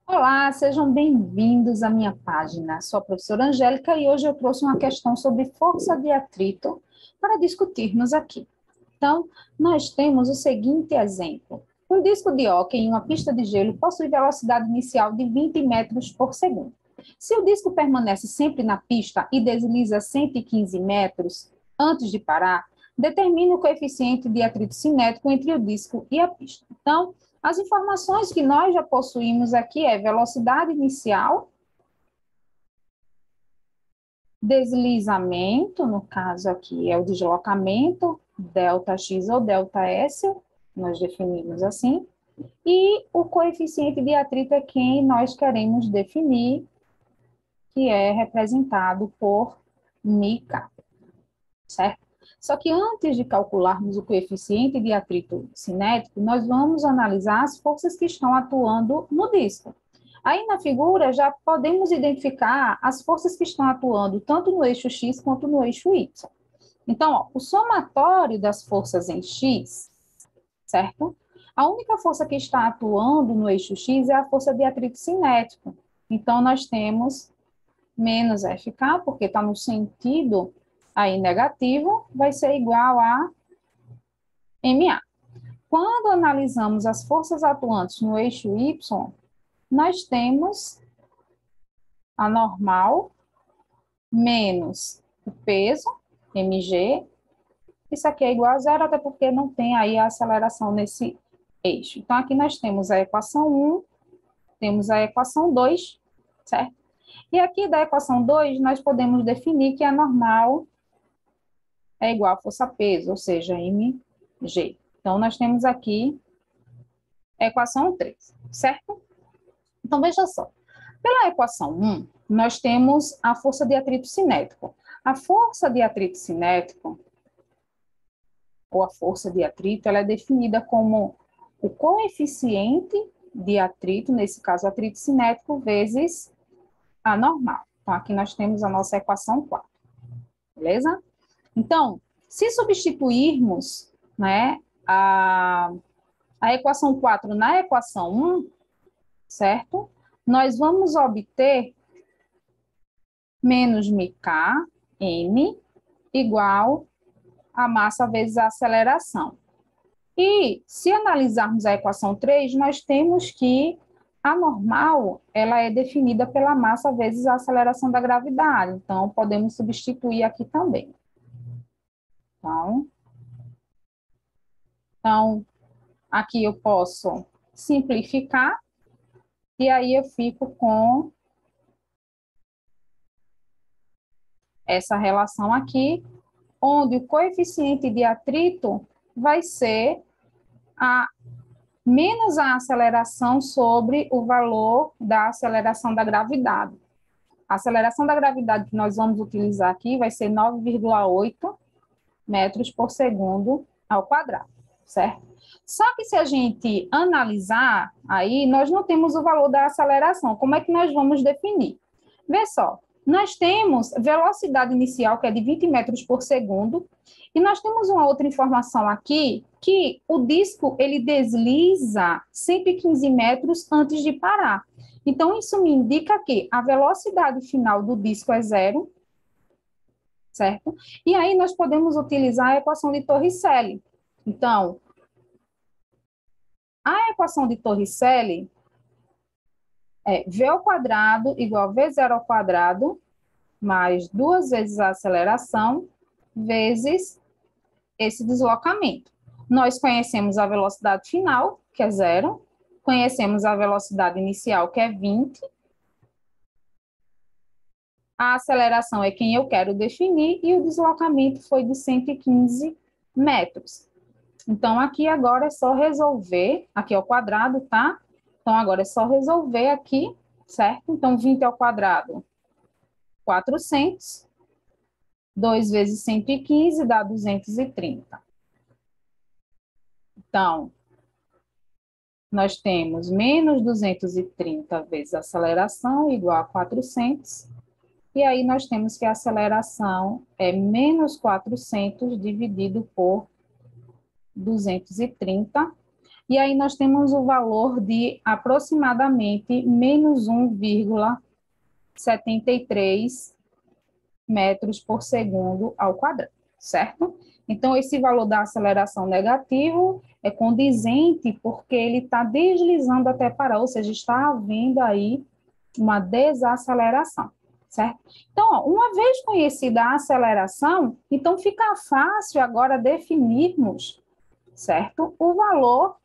Olá, sejam bem-vindos à minha página. Sou a professora Angélica e hoje eu trouxe uma questão sobre força de atrito para discutirmos aqui. Então, nós temos o seguinte exemplo. Um disco de hóquei em uma pista de gelo possui velocidade inicial de 20 metros por segundo. Se o disco permanece sempre na pista e desliza 115 metros antes de parar, determine o coeficiente de atrito cinético entre o disco e a pista. Então, as informações que nós já possuímos aqui é velocidade inicial, deslizamento, no caso aqui é o deslocamento, ΔX ou ΔS, nós definimos assim, e o coeficiente de atrito é quem nós queremos definir, que é representado por μk, certo? Só que antes de calcularmos o coeficiente de atrito cinético, nós vamos analisar as forças que estão atuando no disco. Aí na figura já podemos identificar as forças que estão atuando tanto no eixo X quanto no eixo Y. Então, ó, o somatório das forças em X, certo? A única força que está atuando no eixo X é a força de atrito cinético. Então, nós temos menos FK, porque está no sentido aí negativo, vai ser igual a MA. Quando analisamos as forças atuantes no eixo Y, nós temos a normal menos o peso, mg. Isso aqui é igual a zero, até porque não tem aí a aceleração nesse eixo. Então, aqui nós temos a equação 1, temos a equação 2, certo? E aqui da equação 2, nós podemos definir que a normal é igual a força-peso, ou seja, mg. Então, nós temos aqui a equação 3, certo? Então, veja só. Pela equação 1, nós temos a força de atrito cinético. A força de atrito cinético, ou a força de atrito, ela é definida como o coeficiente de atrito, nesse caso, atrito cinético, vezes a normal. Então, aqui nós temos a nossa equação 4, beleza? Então, se substituirmos, né, a equação 4 na equação 1, certo? Nós vamos obter menos mk, m, igual a massa vezes a aceleração. E, se analisarmos a equação 3, nós temos que a normal, ela é definida pela massa vezes a aceleração da gravidade. Então, podemos substituir aqui também. Então, aqui eu posso simplificar, e aí eu fico com essa relação aqui, onde o coeficiente de atrito vai ser a menos a aceleração sobre o valor da aceleração da gravidade. A aceleração da gravidade que nós vamos utilizar aqui vai ser 9,8 metros por segundo ao quadrado, certo? Só que se a gente analisar aí, nós não temos o valor da aceleração. Como é que nós vamos definir? Vê só, nós temos velocidade inicial, que é de 20 metros por segundo, e nós temos uma outra informação aqui, que o disco, ele desliza 115 metros antes de parar. Então, isso me indica que a velocidade final do disco é zero, certo? E aí nós podemos utilizar a equação de Torricelli. Então, a equação de Torricelli é v ao quadrado igual a v0 ao quadrado mais 2 vezes a aceleração vezes esse deslocamento. Nós conhecemos a velocidade final, que é zero, conhecemos a velocidade inicial, que é 20. A aceleração é quem eu quero definir e o deslocamento foi de 115 metros. Então, aqui agora é só resolver, aqui é o quadrado, tá? Então, agora é só resolver aqui, certo? Então, 20 ao quadrado, 400. 2 vezes 115 dá 230. Então, nós temos menos 230 vezes a aceleração, igual a 400. E aí, nós temos que a aceleração é menos 400 dividido por 230. E aí nós temos o valor de aproximadamente menos 1,73 metros por segundo ao quadrado, certo? Então, esse valor da aceleração negativo é condizente porque ele está deslizando até parar, ou seja, está havendo aí uma desaceleração, certo? Então, ó, uma vez conhecida a aceleração, então fica fácil agora definirmos, certo? O valor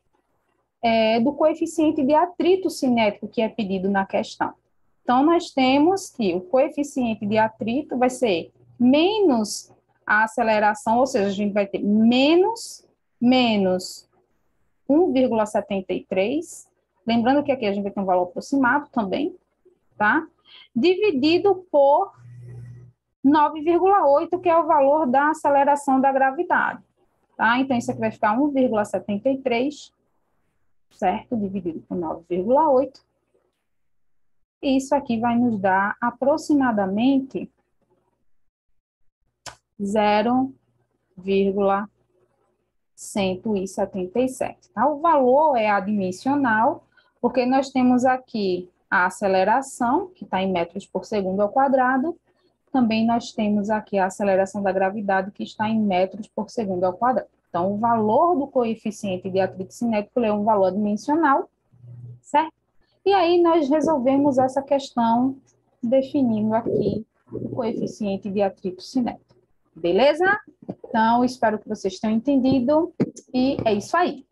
do coeficiente de atrito cinético que é pedido na questão. Então, nós temos que o coeficiente de atrito vai ser menos a aceleração, ou seja, a gente vai ter menos 1,73, lembrando que aqui a gente vai ter um valor aproximado também, tá? Dividido por 9,8, que é o valor da aceleração da gravidade, tá? Então, isso aqui vai ficar 1,73, certo? Dividido por 9,8. E isso aqui vai nos dar aproximadamente 0,177. Tá? O valor é adimensional, porque nós temos aqui a aceleração, que está em metros por segundo ao quadrado, também nós temos aqui a aceleração da gravidade, que está em metros por segundo ao quadrado. Então, o valor do coeficiente de atrito cinético é um valor adimensional, certo? E aí nós resolvemos essa questão definindo aqui o coeficiente de atrito cinético. Beleza? Então, espero que vocês tenham entendido. E é isso aí.